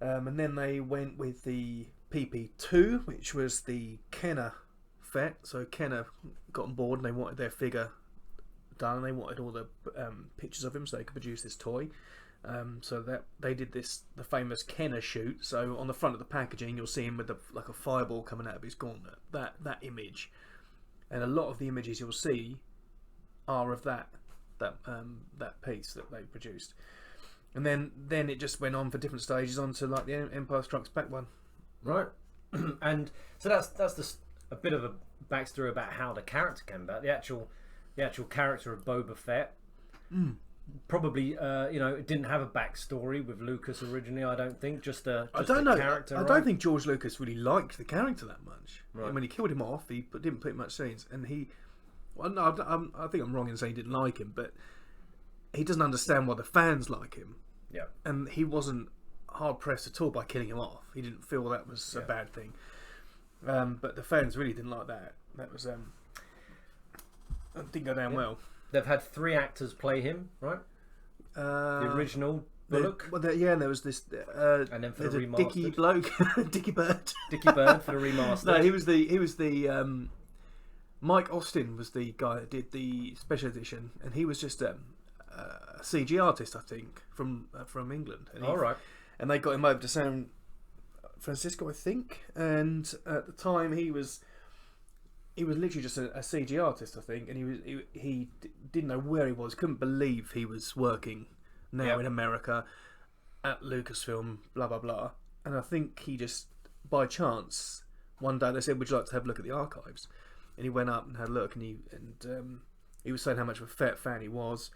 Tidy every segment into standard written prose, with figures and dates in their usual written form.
And then they went with the PP2, which was the Kenner Fett. So Kenner got on board and they wanted their figure done. They wanted all the pictures of him so they could produce this toy. So that they did the famous Kenner shoot. So on the front of the packaging, you'll see him with like a fireball coming out of his gauntlet. That image, and a lot of the images you'll see are of that piece that they produced. And then it just went on for different stages onto like the Empire Strikes Back one. Right. And so that's a bit of a backstory about how the character came about. The actual character of Boba Fett. Probably, it didn't have a backstory with Lucas originally. I don't think. I don't know. Character. I don't think George Lucas really liked the character that much. Right. When he killed him off, he didn't put much scenes, and I think I'm wrong in saying he didn't like him, but he doesn't understand why the fans like him. Yeah. And he wasn't hard pressed at all by killing him off. He didn't feel that was a bad thing. But the fans really didn't like that. That was it didn't go down well. They've had 3 actors play him, right? The original Bullock. And there was this. And then for the remastered, Dickie bloke, Dickie Bird. Dickie Bird for the remastered. No, he was the. Mike Austin was the guy that did the special edition, and he was just a CG artist, I think, from England. And All right. And they got him over to San Francisco, I think. And at the time, he was literally just a CG artist, I think, and he didn't know where he was. Couldn't believe he was working now in America at Lucasfilm, blah blah blah. And I think he just, by chance, one day they said, "Would you like to have a look at the archives?" And he went up and had a look, and he was saying how much of a Fett fan he was,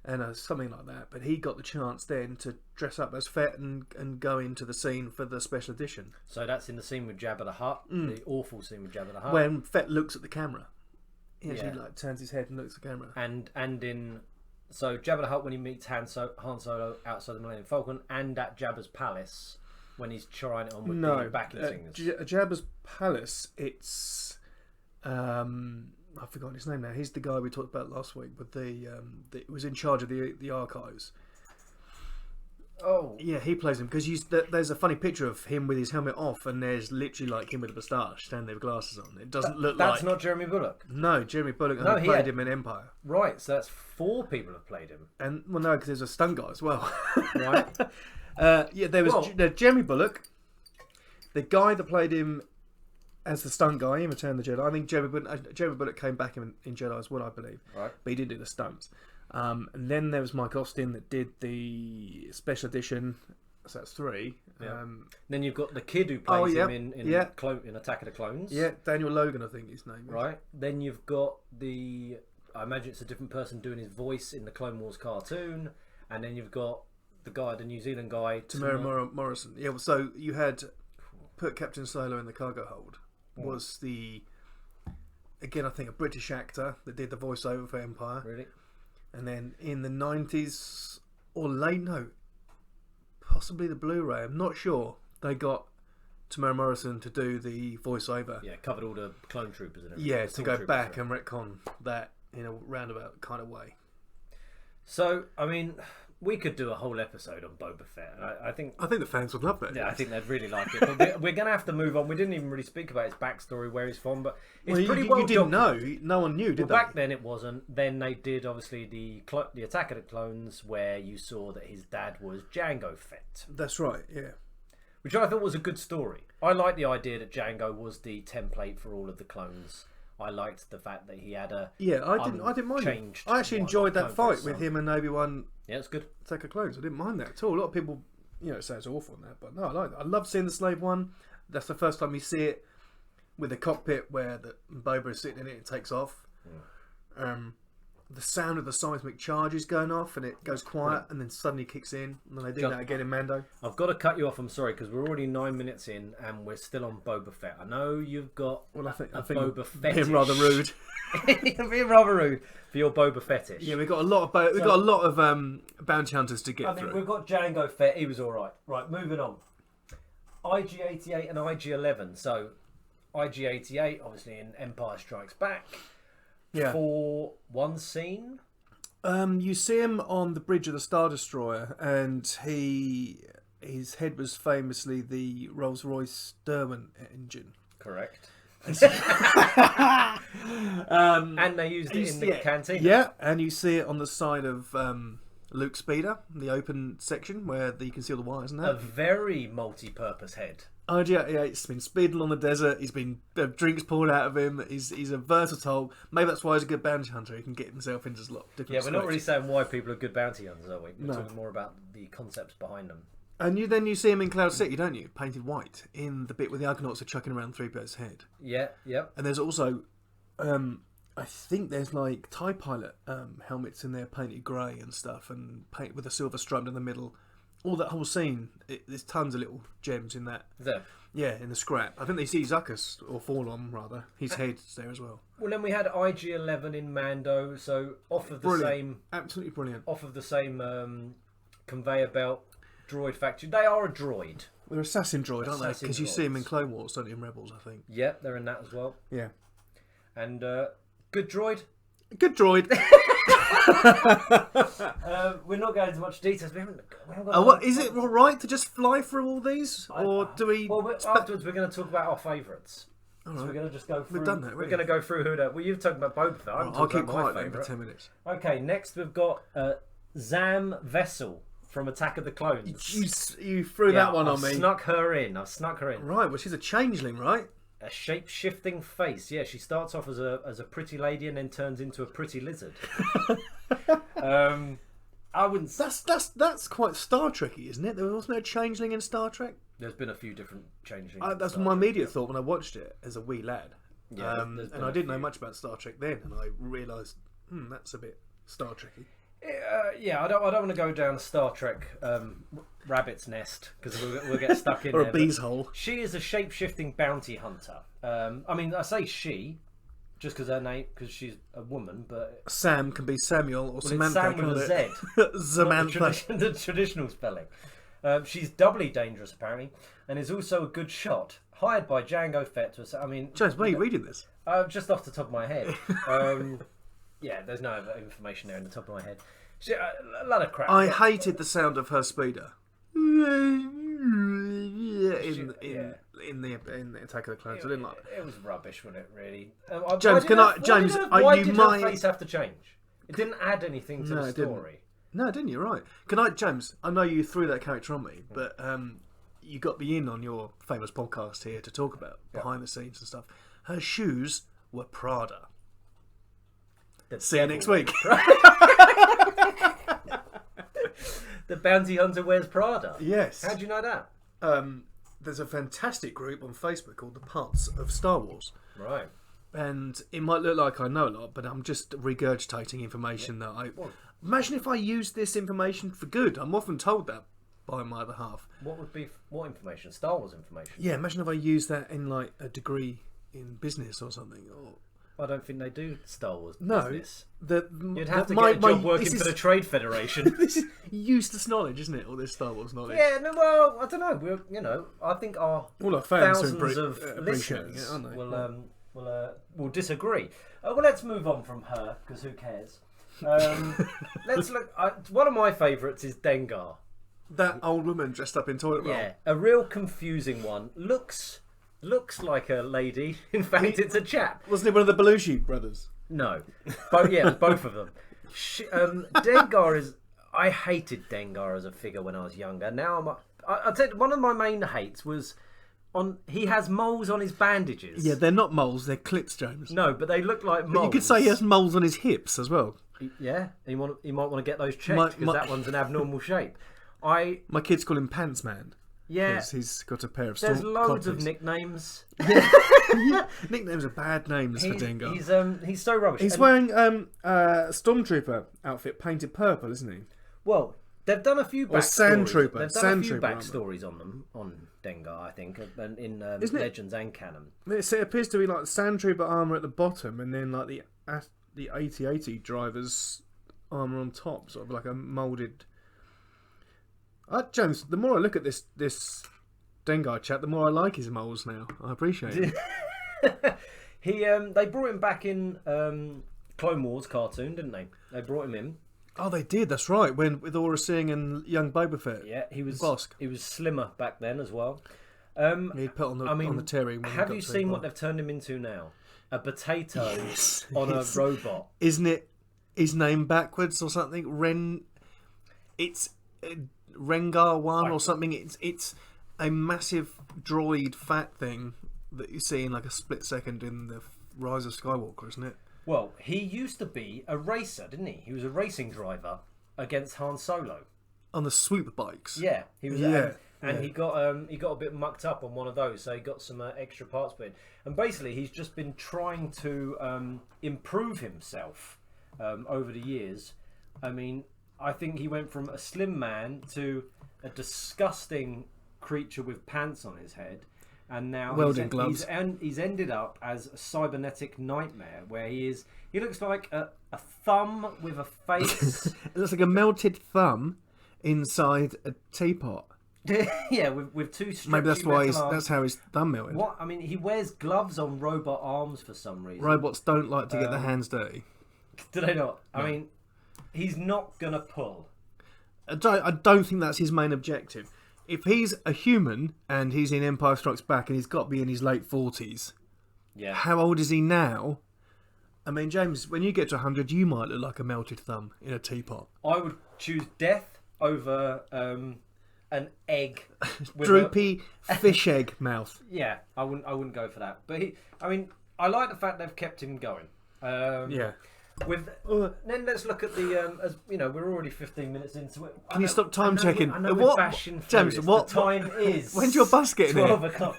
and something like that. But he got the chance then to dress up as Fett and go into the scene for the special edition. So that's in the scene with Jabba the Hutt, the awful scene with Jabba the Hutt, when Fett looks at the camera. He actually turns his head and looks at the camera. So Jabba the Hutt when he meets Han Solo outside the Millennium Falcon, and at Jabba's palace when he's trying it on with the backing singers. Jabba's palace. It's I've forgotten his name now. He's the guy we talked about last week with the was in charge of the archives. Oh yeah, he plays him because there's a funny picture of him with his helmet off, and there's literally like him with a moustache standing there with glasses on. It doesn't look like. That's not Jeremy Bullock. No, Jeremy Bullock only played him in Empire. Right, so that's 4 people have played him. And well, no, because there's a stunt guy as well. Right. There was Jeremy Bullock, the guy that played him as the stunt guy in Return of the Jedi. I think Jeremy Bullock came back in Jedi as well, I believe. Right. But he didn't do the stunts. And then there was Mike Austin that did the special edition. So that's 3. Yeah. Then you've got the kid who plays him in Attack of the Clones. Yeah, Daniel Logan, I think his name is. Right. Then you've got I imagine it's a different person doing his voice in the Clone Wars cartoon. And then you've got the New Zealand guy. Tamara Morrison. Yeah, so you had put Captain Solo in the cargo hold. Was again, I think, a British actor that did the voiceover for Empire. Really? And then in the 90s, or possibly the Blu-ray, I'm not sure, they got Tamara Morrison to do the voiceover. Yeah, covered all the clone troopers and everything. Yeah, to go back and retcon that in a roundabout kind of way. So, I mean, we could do a whole episode on Boba Fett. I think the fans would love that. Yeah, I think they'd really like it. But we're going to have to move on. We didn't even really speak about his backstory, where he's from, but it's pretty well. You didn't know. No one knew, did they? Back then it wasn't. Then they did obviously the Attack of the Clones, where you saw that his dad was Django Fett. That's right. Yeah. Which I thought was a good story. I like the idea that Django was the template for all of the clones. I liked the fact that he had a I didn't mind it. I actually enjoyed that fight with him and Obi-Wan. Yeah, it's good. Attack of Clones. I didn't mind that at all. A lot of people, say it's awful and that, but no, I like it. I love seeing the Slave One. That's the first time you see it with the cockpit where Boba is sitting in it and takes off. Yeah. The sound of the seismic charges going off and it goes quiet and then suddenly kicks in, and then they do that again in Mando. I've got to cut you off, I'm sorry, because we're already 9 minutes in and we're still on Boba Fett. I know you've got I think Boba Fett. Being rather rude. Being rather rude for your Boba Fetish. Yeah, we've got a lot of bounty hunters to get through. We've got Django Fett, he was alright. Right, moving on. IG-88 and IG-11. So IG-88 obviously in Empire Strikes Back. Yeah. For one scene, you see him on the bridge of the Star Destroyer, and he his head was famously the Rolls-Royce Derwent engine. Correct. And they used it in the canteen. Yeah, and you see it on the side of Luke's speeder, the open section where you can see all the wires and that. A very multi-purpose head. Oh yeah, he's been speeding along the desert. He's been drinks poured out of him. He's a versatile. Maybe that's why he's a good bounty hunter. He can get himself into a lot of different. Yeah, we're not really saying why people are good bounty hunters, are we? We're No. talking more about the concepts behind them. And you see him in Cloud City, don't you? Painted white in the bit where the Argonauts are chucking around 3PO's head. Yeah, yep. And there's also, I think there's like TIE Pilot helmets in there painted grey and stuff, and paint with a silver stripe in the middle. All that whole scene, there's tons of little gems in that. Is there? Yeah, in the scrap. I think they see Zuckuss, or Forlom rather. His head's there as well. Well, then we had IG-11 in Mando, so off of the same, absolutely brilliant. off of the same conveyor belt droid factory. They are a droid. They're assassin droid, aren't they? Assassin Because you see them in droids. Clone Wars, don't you? In Rebels, I think. Yeah, they're in that as well. Yeah. And good droid. Good droid. We're not going into much details. We haven't got What is it all right to just fly through all these, or do we? Well, afterwards we're going to talk about our favourites. So right. we're going to just go through. We've done that, We're really. going to go through who that. Well, you've talked about Boba Fett. I'll keep quiet my then for favourite. 10 minutes. Okay, next we've got Zam Vessel from Attack of the Clones. You threw that one on me. I've snuck her in. Right, well, she's a changeling, right? A shape-shifting face. Yeah, she starts off as a pretty lady and then turns into a pretty lizard. I wouldn't. That's quite Star Trekky, isn't it? There wasn't a changeling in Star Trek. There's been a few different changelings. That's my immediate thought when I watched it as a wee lad. Yeah, and I didn't know much about Star Trek then, and I realised that's a bit Star Trekky. Yeah, I don't want to go down a Star Trek rabbit's nest because we'll get stuck in Or there. a bee's hole. She is a shape-shifting bounty hunter. I mean, I say she just because she's a woman, but Sam can be Samuel or Samantha. Sam with a Z. Samantha. Not the traditional spelling. She's doubly dangerous apparently, and is also a good shot. Hired by Django Fett. I mean, James, where are you reading this? just off the top of my head. Yeah, there's no other information there in the top of my head. A lot of crap. I hated the sound of her speeder. In the Attack of the Clones. I didn't like it. It was rubbish, wasn't it? Really. James, Why did her face have to change? It didn't add anything to the story. No, didn't you? Right. James, I know you threw that character on me, but you got me in on your famous podcast here to talk about behind the scenes and stuff. Her shoes were Prada. See you next week. The bounty hunter wears Prada. Yes. How'd you know that? There's a fantastic group on Facebook called the Parts of Star Wars. Right. And it might look like I know a lot, but I'm just regurgitating information that I... Imagine if I used this information for good. I'm often told that by my other half. What information? Star Wars information? Yeah, imagine if I used that in like a degree in business or something. Or... I don't think they do Star Wars business. You'd have to get a job working for the Trade Federation. This is useless knowledge, isn't it? All this Star Wars knowledge. Yeah, no, well, I don't know. I think our fans thousands of listeners will disagree. Well, let's move on from her because who cares? Let's look. One of my favourites is Dengar. That old woman dressed up in toilet roll. Yeah, a real confusing one. Looks like a lady. In fact, it's a chap. Wasn't it one of the Belushi brothers? No, but yeah, it was both of them. Dengar is. I hated Dengar as a figure when I was younger. Now I'd say one of my main hates was he has moles on his bandages. Yeah, they're not moles; they're clips, James. No, but they look like moles. But you could say he has moles on his hips as well. Yeah, he might want to get those checked because that one's an abnormal shape. My kids call him Pants Man. Yeah, he's got a pair of. There's loads of nicknames. Nicknames are bad names for Dengar. He's so rubbish. He's wearing a stormtrooper outfit painted purple, isn't he? Well, they've done a few backstories. They've done a few backstories on Dengar, I think, in Legends and canon. It appears to be like sandtrooper armor at the bottom, and then like the AT-AT driver's armor on top, sort of like a moulded. James, the more I look at this Dengar chap, the more I like his moles now. I appreciate it. They brought him back in Clone Wars cartoon, didn't they? They brought him in. Oh, they did. That's right. When with Aurora Singh and young Boba Fett. Yeah, he was Bosk. He was slimmer back then as well. He'd put on the on the terry. Have you seen what they've turned him into now? A potato on a robot. Isn't it his name backwards or something? It's Rengar 1 or something. It's a massive droid fat thing that you see in like a split second in the Rise of Skywalker, isn't it? Well, he used to be a racer, didn't he? He was a racing driver against Han Solo. On the swoop bikes. Yeah, he was. And he got a bit mucked up on one of those, so he got some extra parts put in. And basically, he's just been trying to improve himself over the years. I mean, I think he went from a slim man to a disgusting creature with pants on his head, and now he's ended up as a cybernetic nightmare, where he looks like a thumb with a face. It looks like a melted thumb inside a teapot. Yeah, with two stretchy maybe that's why metal arms. that's how his thumb melted. What I mean, he wears gloves on robot arms for some reason. Robots don't like to get their hands dirty. Do they not? No. I mean, he's not gonna pull. I don't think that's his main objective. If he's a human and he's in Empire Strikes Back and he's got to be in his late 40s, yeah. How old is he now? I mean, James, when you get to 100, you might look like a melted thumb in a teapot. I would choose death over an egg with droopy fish egg mouth. Yeah, I wouldn't go for that. But I like the fact they've kept him going. Yeah. Then let's look at the as you know, we're already 15 minutes into it. Can you stop time checking? I know we're bashing through James, this. what the time is? When's your bus getting 12 here? o'clock.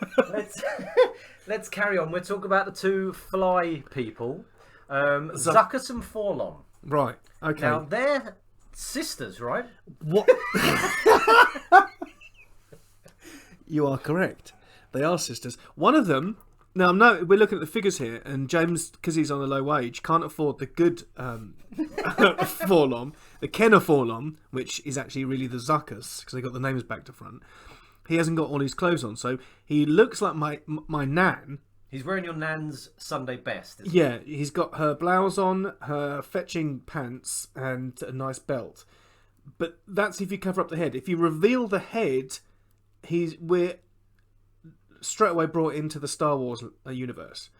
Let's carry on. We'll talk about the two fly people, Zuckuss and Forlom. Right. Okay. Now they're sisters, right? What? You are correct. They are sisters. One of them. Now, no, we're looking at the figures here, and James, because he's on a low wage, can't afford the good Forlom, the Kenner Forlom, which is actually really the Zuckuss, because they got the names back to front. He hasn't got all his clothes on, so he looks like my nan. He's wearing your nan's Sunday best, isn't Yeah, he's got her blouse on, her fetching pants, and a nice belt. But that's if you cover up the head. If you reveal the head, we're straight away brought into the Star Wars universe.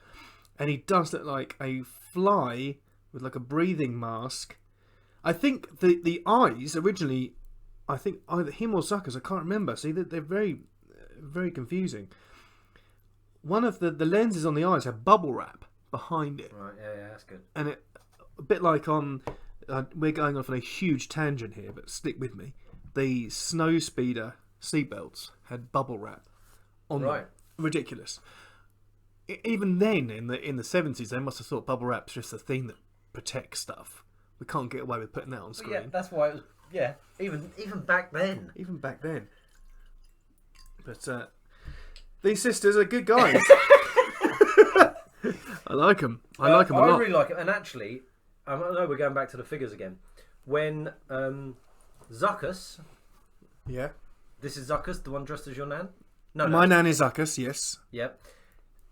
And he does look like a fly with like a breathing mask. I think the eyes originally, I think either him or Zuckuss, I can't remember. See, they're very, very confusing. One of the lenses on the eyes have bubble wrap behind it. Right, yeah, that's good. And a bit like on, we're going off on a huge tangent here, but stick with me. The snow speeder seatbelts had bubble wrap on them. Ridiculous. Even then, in the 70s, they must have thought bubble wrap's just a thing that protects stuff. We can't get away with putting that on screen. Yeah, that's why it was. Yeah, even back then. Even back then. But these sisters are good guys. I like them. I like them a lot. I really like it. And actually, I know we're going back to the figures again. When Zuckuss. Yeah. This is Zuckuss, the one dressed as your nan? No, My nan is Zuckuss, yes. Yep.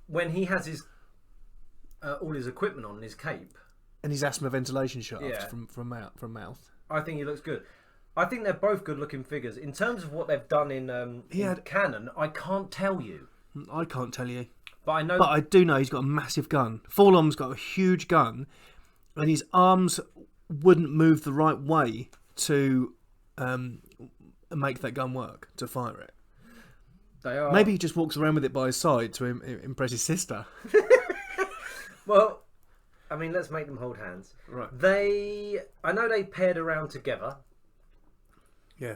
When he has his all his equipment on, his cape. And his asthma ventilation shaft from mouth. I think he looks good. I think they're both good looking figures. In terms of what they've done in canon, I can't tell you. I can't tell you. But I know. But I do know he's got a massive gun. Forlom's got a huge gun, and his arms wouldn't move the right way to make that gun work, to fire it. They are. Maybe he just walks around with it by his side to impress his sister. Well, I mean, let's make them hold hands. Right. I know they paired around together. Yeah.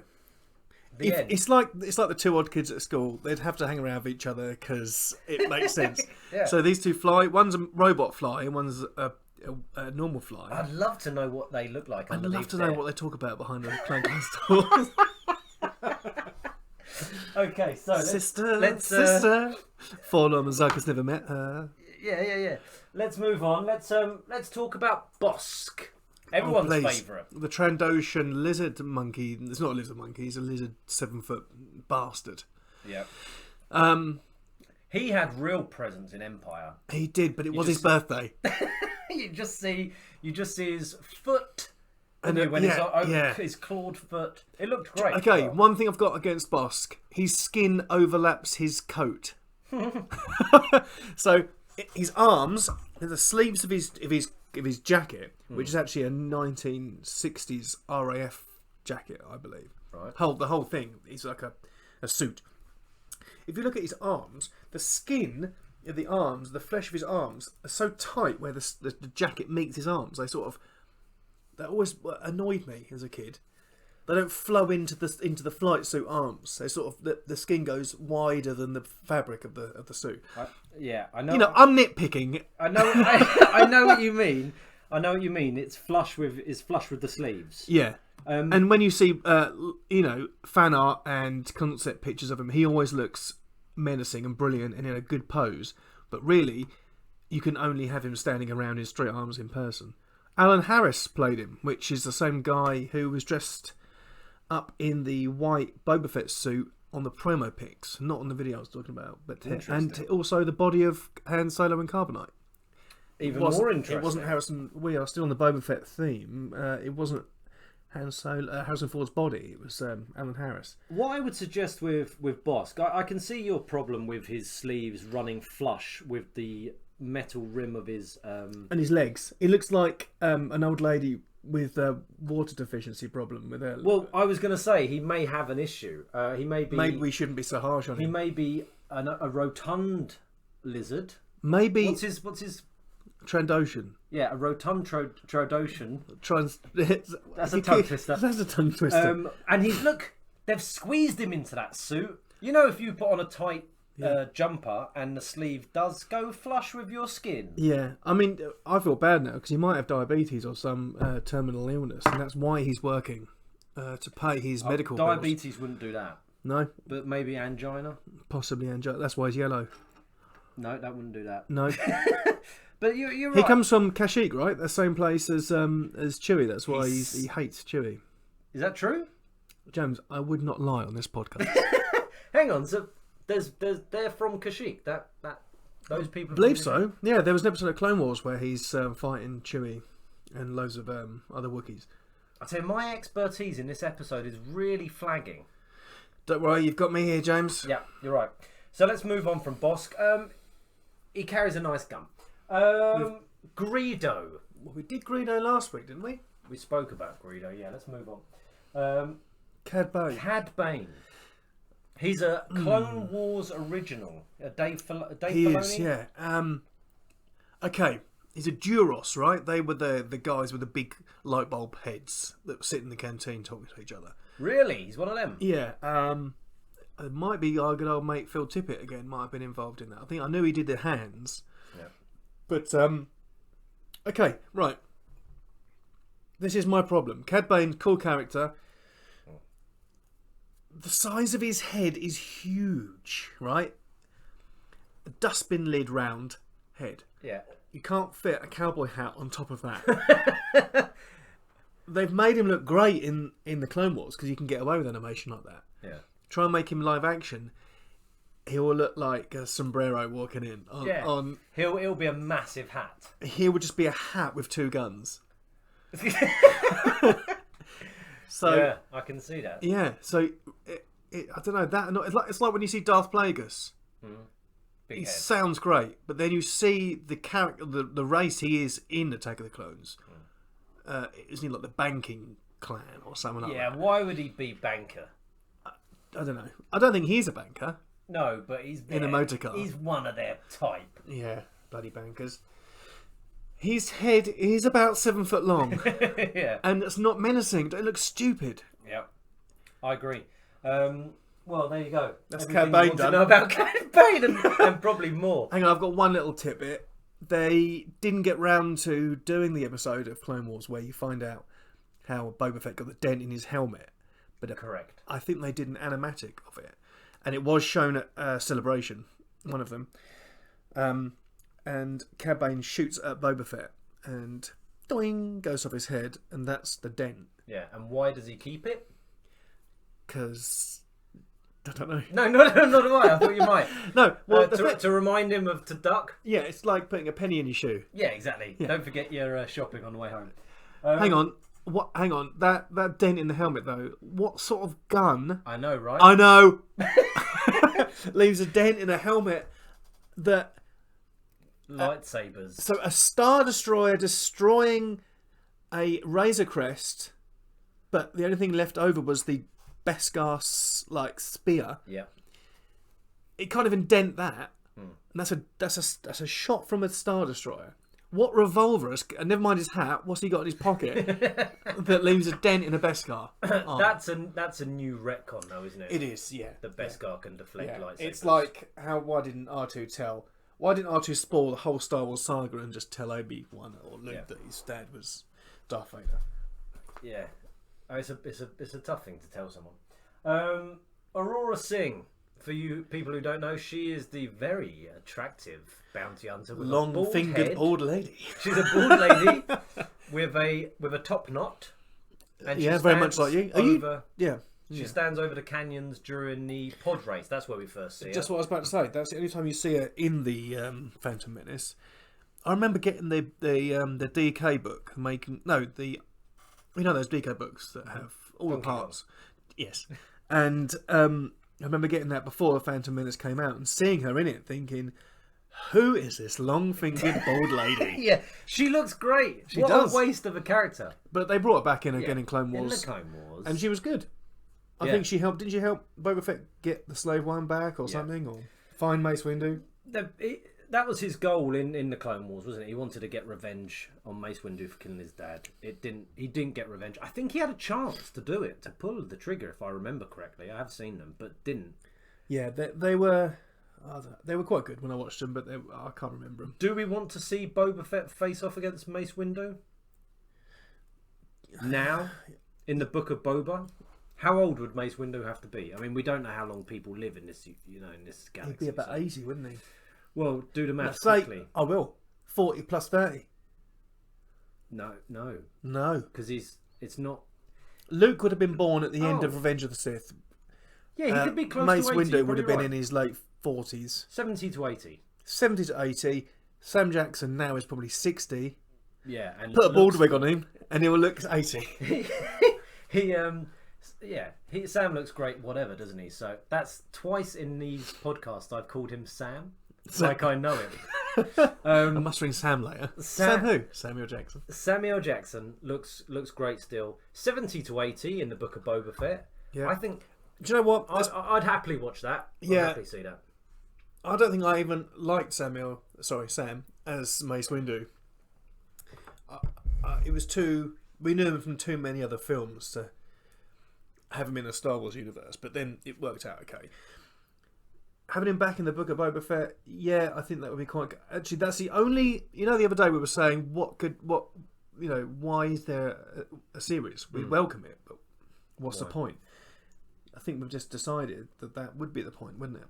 It's like the two odd kids at school. They'd have to hang around with each other because it makes sense. Yeah. So these two fly. One's a robot fly and one's a normal fly. I'd love to know what they look like. I'd love to know what they talk about behind the clank glass doors. Okay, so sister. Forlom and Zuckuss never met her. Yeah. Let's move on. Let's talk about Bosk. Everyone's favourite. The Trandoshan lizard monkey. It's not a lizard monkey. He's a lizard 7-foot bastard. Yeah. He had real presence in Empire. He did, but it was his birthday. You just see his foot And when his clawed foot, it looked great. Okay, one thing I've got against Bosk, his skin overlaps his coat. So his arms, the sleeves of his jacket, which is actually a 1960s RAF jacket, I believe. Right. The whole thing is like a suit. If you look at his arms, the skin of the arms, the flesh of his arms, are so tight where the jacket meets his arms. That always annoyed me as a kid. They don't flow into the flight suit arms. They sort of the skin goes wider than the fabric of the suit. I know. You know, I'm nitpicking. I know. I know what you mean. I know what you mean. It's flush with the sleeves. Yeah. And when you see, fan art and concept pictures of him, he always looks menacing and brilliant and in a good pose. But really, you can only have him standing around in straight arms in person. Alan Harris played him, which is the same guy who was dressed up in the white Boba Fett suit on the promo pics, not on the video I was talking about, and also the body of Han Solo and Carbonite. Even more interesting. It wasn't Harrison. We are still on the Boba Fett theme. It wasn't Harrison Ford's body. It was Alan Harris. What I would suggest with Bosk, I can see your problem with his sleeves running flush with the metal rim of his and his legs. He looks like an old lady with a water deficiency problem with her. Well, I was going to say he may have an issue. He may be. Maybe we shouldn't be so harsh on him. He may be a rotund lizard. Maybe what's his Trandoshan. Yeah, a rotund Trandoshan. That's a tongue twister. That's a tongue twister. And they've squeezed him into that suit. You know, if you put on a tight jumper and the sleeve does go flush with your skin. Yeah, I mean, I feel bad now because he might have diabetes or some terminal illness, and that's why he's working to pay his medical bills. Diabetes wouldn't do that. No. But maybe angina? Possibly angina. That's why he's yellow. No, that wouldn't do that. No. But you're right. He comes from Kashyyyk, right? The same place as Chewie. That's why he hates Chewie. Is that true? James, I would not lie on this podcast. Hang on, so they're from Kashyyyk. That those people. I believe so. Yeah, there was an episode of Clone Wars where he's fighting Chewie and loads of other Wookiees. I tell you, my expertise in this episode is really flagging. Don't worry, you've got me here, James. Yeah, you're right. So let's move on from Bosk. He carries a nice gun. Greedo. Well, we did Greedo last week, didn't we? We spoke about Greedo. Yeah, let's move on. Cad Bane. Cad Bane. He's a Clone Wars original. Dave Filoni? He is, yeah. Okay, he's a Duros, right? They were the guys with the big light bulb heads that sit in the canteen talking to each other. Really? He's one of them? Yeah. It might be our good old mate Phil Tippett again. Might have been involved in that. I knew he did the hands. Yeah. But okay, right. This is my problem. Cad Bane, cool character. The size of his head is huge, right? A dustbin lid round head. Yeah. You can't fit a cowboy hat on top of that. They've made him look great in the Clone Wars because you can get away with animation like that. Yeah. Try and make him live action. He will look like a sombrero walking in. He'll be a massive hat. He would just be a hat with two guns. So yeah, I can see that. Yeah, so I don't know it's like when you see Darth Plagueis. He sounds great, but then you see the character, the race he is in Attack of the Clones. Isn't he like the banking clan or something like that? Yeah, why would he be banker? I don't know. I don't think he's a banker. No, but he's in a motor car. He's one of their type. Yeah, bloody bankers. His head is about 7 foot long. Yeah. And it's not menacing. It looks stupid. Yeah. I agree. Well, there you go. That's Cad Bane done. To know about Cad Bane and probably more. Hang on, I've got one little tidbit. They didn't get round to doing the episode of Clone Wars where you find out how Boba Fett got the dent in his helmet. But correct. I think they did an animatic of it. And it was shown at Celebration, one of them. And Cad Bane shoots at Boba Fett and doing goes off his head, and that's the dent. Yeah, and why does he keep it? Because I don't know. No, not do I. I thought you might. No, well, to remind him to duck. Yeah, it's like putting a penny in your shoe. Yeah, exactly. Yeah. Don't forget your shopping on the way home. Hang on. What? Hang on, that dent in the helmet though. What sort of gun? I know, right? I know. Leaves a dent in a helmet that. Lightsabers. So a Star Destroyer destroying a Razor Crest, but the only thing left over was the Beskar spear. Yeah. It can't even dent that, and that's a shot from a Star Destroyer. What revolver? And never mind his hat. What's he got in his pocket that leaves a dent in a Beskar? Oh. That's a new retcon, though, isn't it? It is, yeah. The Beskar can deflect lightsabers. It's like why didn't R2 tell? Why didn't R2 spoil the whole Star Wars saga and just tell Obi-Wan or Luke that his dad was Darth Vader? Yeah, it's a tough thing to tell someone. Aurora Singh, for you people who don't know, she is the very attractive bounty hunter with long-fingered bald lady. She's a bald lady with a top knot. And yeah, very much like you. Are you? Yeah. She stands over the canyons during the pod race. That's where we first see her. Just what I was about to say. That's the only time you see her in the Phantom Menace. I remember getting the DK book, those DK books that have all the parts. Yes, and I remember getting that before the Phantom Menace came out and seeing her in it, thinking, "Who is this long-fingered bald lady?" Yeah, she looks great. She what does. a waste of a character. But they brought her back in again in Clone Wars. In the Clone Wars, and she was good. I think she helped. Didn't she help Boba Fett get the Slave One back or something, or find Mace Windu? That was his goal in the Clone Wars, wasn't it? He wanted to get revenge on Mace Windu for killing his dad. He didn't get revenge. I think he had a chance to do it, to pull the trigger, if I remember correctly. I have seen them, but didn't. Yeah, they were quite good when I watched them, but I can't remember them. Do we want to see Boba Fett face off against Mace Windu now in the Book of Boba? How old would Mace Windu have to be? I mean, we don't know how long people live in this, in this galaxy. He'd be about 80, wouldn't he? Well, do the maths quickly. I will. 40 plus 30. No. Because it's not. Luke would have been born at the end of Revenge of the Sith. Yeah, he could be close Mace to 80. Windu would have been in his late 40s. 70 to 80. 70 to 80. Sam Jackson now is probably 60. Yeah, and put a bald wig on him, and he will look 80. Sam looks great, whatever, doesn't he? So that's twice in these podcasts I've called him Sam. Like I know him. I must ring Sam later. Sam who? Samuel Jackson. Samuel Jackson looks great still. 70 to 80 in the Book of Boba Fett. Yeah. I think. Do you know what? I'd happily watch that. I'd happily see that. I don't think I even liked Sam as Mace Windu. It was we knew him from too many other films to have him in a Star Wars universe, but then it worked out okay. Having him back in the Book of Boba Fett, I think that would be quite good. Actually, that's the only... the other day we were saying, why is there a series? We welcome it, but what's the point? I think we've just decided that would be the point, wouldn't it?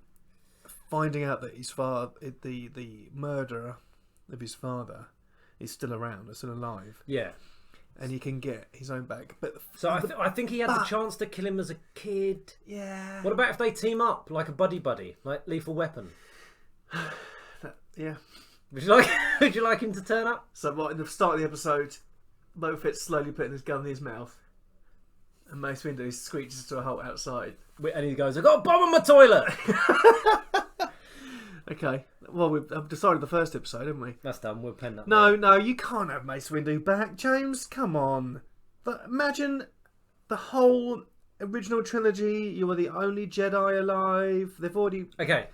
Finding out that his father, the murderer of his father, is still around, is still alive. Yeah. And he can get his own back. I think he had the chance to kill him as a kid. Yeah. What about if they team up like a buddy, like Lethal Weapon? Yeah. Would you like him to turn up? So what, in the start of the episode, Boba Fett's slowly putting his gun in his mouth, and Mace Windu screeches to a halt outside, and he goes, "I got a bomb in my toilet." Okay. Well, we've decided the first episode, haven't we? That's done. We'll pen that. No, you can't have Mace Windu back, James. Come on. But imagine the whole original trilogy. You were the only Jedi alive. They've already. Okay.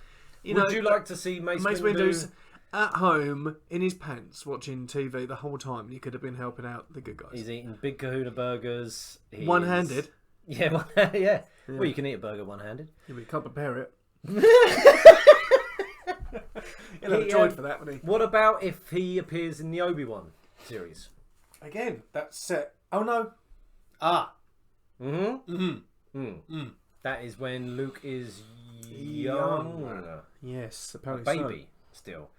Would you like to see Mace Windu's at home in his pants watching TV the whole time? He could have been helping out the good guys. He's eating Big Kahuna burgers. One-handed. Yeah, yeah. Well, you can eat a burger one-handed. Yeah, but you can't prepare it. He'll have a droid for that, wouldn't he? What about if he appears in the Obi-Wan series? Again, that's set. Oh no. That is when Luke is young. Yes, apparently baby still.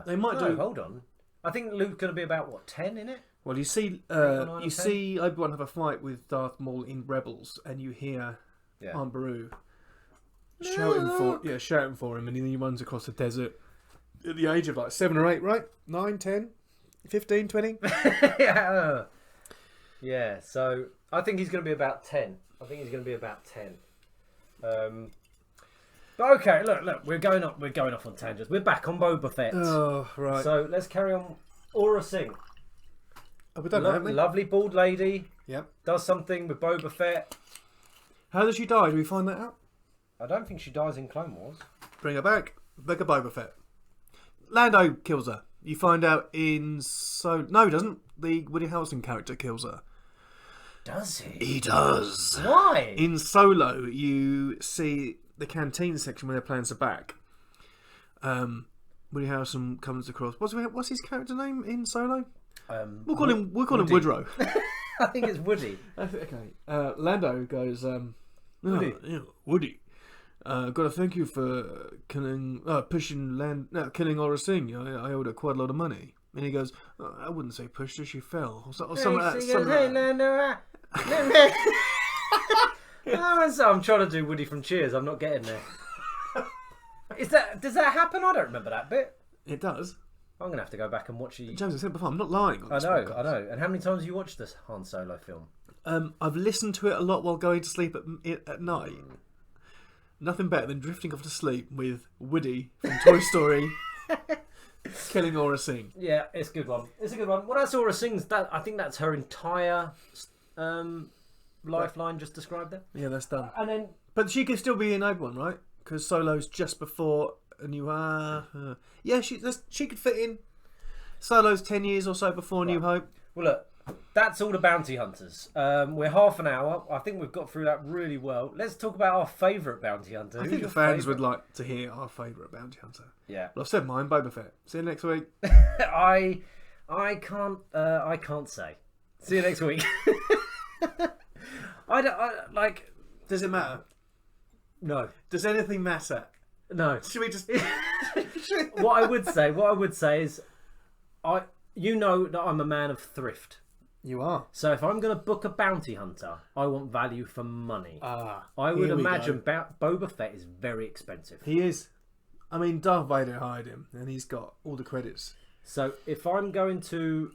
They might do. Hold on. I think Luke's going to be about 10 in it. Well, you see Obi-Wan have a fight with Darth Maul in Rebels, and you hear Aunt Beru shouting for him, and then he runs across the desert at the age of like 7 or 8, right? 9, 10, 15, 20. Yeah, Yeah, so I think he's going to be about 10. But okay, look, we're going off on tangents. We're back on Boba Fett. Oh, right. So let's carry on. Aurora Singh. Oh, we done that, haven't we? Lovely bald lady. Yep. Does something with Boba Fett. How does she die? Do we find that out? I don't think she dies in Clone Wars. Bring her back. Back a Boba Fett. Lando kills her. You find out in No, he doesn't. The Woody Harrelson character kills her. Does he? He does. Why? In Solo, you see the canteen section where they're playing Sabacc. Woody Harrelson comes across. What's his character name in Solo? We'll call him Woodrow. I think it's Woody. Okay. Lando goes. Woody. Woody. Got to thank you for killing Aurora Singh. I owed her quite a lot of money. And he goes, I wouldn't say pushed her, she fell. Or something like that. I'm trying to do Woody from Cheers. I'm not getting there. Does that happen? I don't remember that bit. It does. I'm gonna have to go back and watch it. James, I said before, I'm not lying. On I this know. podcast. And how many times have you watched this Han Solo film? I've listened to it a lot while going to sleep at night. Nothing better than drifting off to sleep with Woody from Toy Story killing Aurora Singh. Yeah, it's a good one. Well, that's Aurora Singh's. I think that's her entire lifeline just described there. Yeah, that's done. And then, but she could still be in Obi-Wan, right? Because Solo's just before a new. Yeah, she could fit in. Solo's 10 years or so before New Hope. Well, look, that's all the bounty hunters. We're half an hour. I think we've got through that really well. Let's talk about our favourite bounty hunter. I think the fans would like to hear our favourite bounty hunter. Yeah. Well, I've said mine, Boba Fett. See you next week. I can't say. See you next week. Does it matter? No. Does anything matter? No. Should we just? What I would say is, you know that I'm a man of thrift. You are. So if I'm going to book a bounty hunter, I want value for money. I would here we imagine Boba Fett is very expensive. He is. I mean, Darth Vader hired him, and he's got all the credits. So if I'm going to...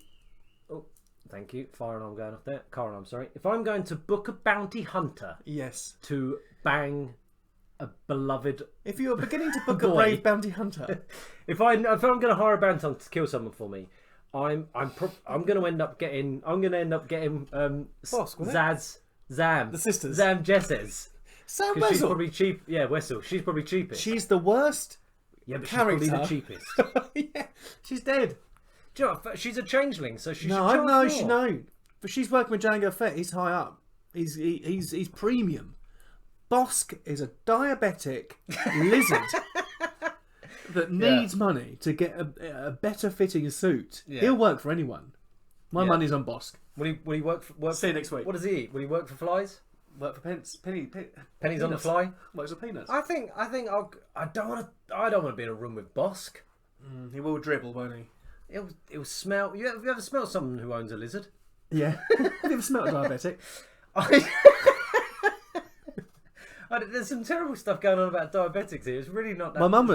Oh, thank you. Fire alarm going off there. Car alarm, sorry. If I'm going to book a bounty hunter... Yes. ...to bang a beloved... If you're beginning to book boy, a brave bounty hunter... if I'm going to hire a bounty hunter to kill someone for me, I'm going to end up getting... Bosk, Zam. The sisters. Zam Vessel. Zam She's Vessel. probably cheap. Yeah, Wessel. She's probably cheapest. She's the worst. Yeah, but character. she's probably the cheapest. Yeah, she's dead. Do you know what? She's a changeling, so she should I charge know, more. she know. But she's working with Django Fett. He's high up. He's premium. Bosk is a diabetic lizard that needs money to get a better fitting suit. Yeah. He'll work for anyone. My money's on Bosk. Will he work? See you next week. What does he eat? Will he work for flies? Work for pennies Pennies on the fly. Works for peanuts. I don't want to be in a room with Bosk. He will dribble, won't he? It'll smell. Have you ever smelled someone who owns a lizard? Yeah. Have you ever smelled a diabetic? There's some terrible stuff going on about diabetics here. It's really not that. My mum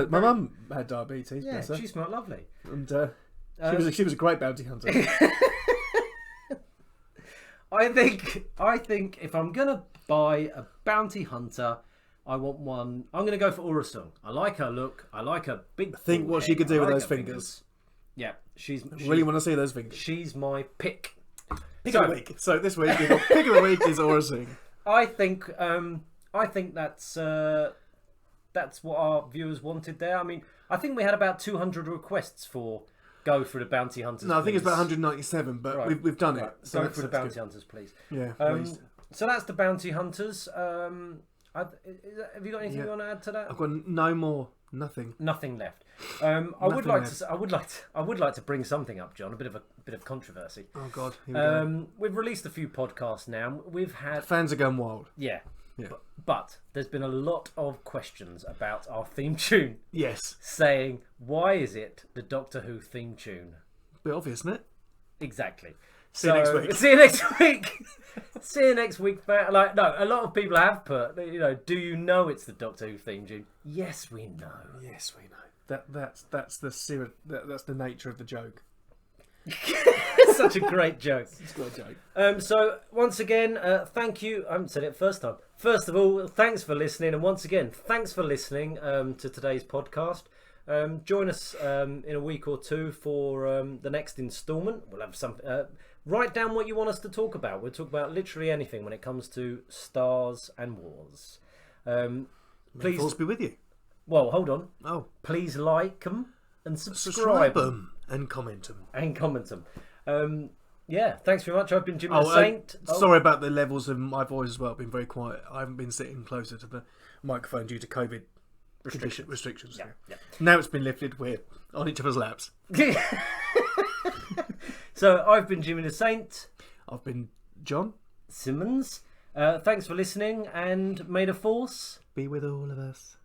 had diabetes. Yeah, bless her. she smelled lovely. And she was a great bounty hunter. I think if I'm gonna buy a bounty hunter, I want one. I'm gonna go for Aurora Singh. I like her look. I like her big. Think what she could do with those fingers. Yeah, she's really want to see those fingers. She's my pick. Pick of the week. So this week, pick of the week is Aurora Singh. I think that's what our viewers wanted there. I mean, I think we had about 200 requests for go for the bounty hunters. No, I think it's about 197, but right. we've done it. Right. So go for the bounty hunters, please. Yeah, please. So that's the bounty hunters. Have you got anything you want to add to that? I've got no more. Nothing left. I would like to bring something up, John. A bit of controversy. Oh God. Here we go. We've released a few podcasts now. We've had fans are going wild. Yeah. Yeah. But there's been a lot of questions about our theme tune. Yes. Saying, why is it the Doctor Who theme tune? Bit obvious, isn't it? Exactly. See you next week. See you next week. See you next week. A lot of people have put, do you know it's the Doctor Who theme tune? Yes, we know. Yes, we know. That's the nature of the joke. It's such a great joke. It's a great joke. So once again, thank you. I haven't said it first time. First of all, thanks for listening, and once again, thanks for listening to today's podcast. Join us in a week or two for the next instalment. We'll have some. Write down what you want us to talk about. We'll talk about literally anything when it comes to stars and wars. Please, Force be with you. well, hold on. Oh, Please like them and subscribe them and comment them. and comment them. Yeah, thanks very much. I've been Jimmy the Saint. Sorry about the levels of my voice as well. I've been very quiet. I haven't been sitting closer to the microphone due to COVID restrictions. Yeah. Now it's been lifted. We're on each other's laps. So I've been Jimmy the Saint. I've been John. Simmons. Thanks for listening, and may the force Be with all of us.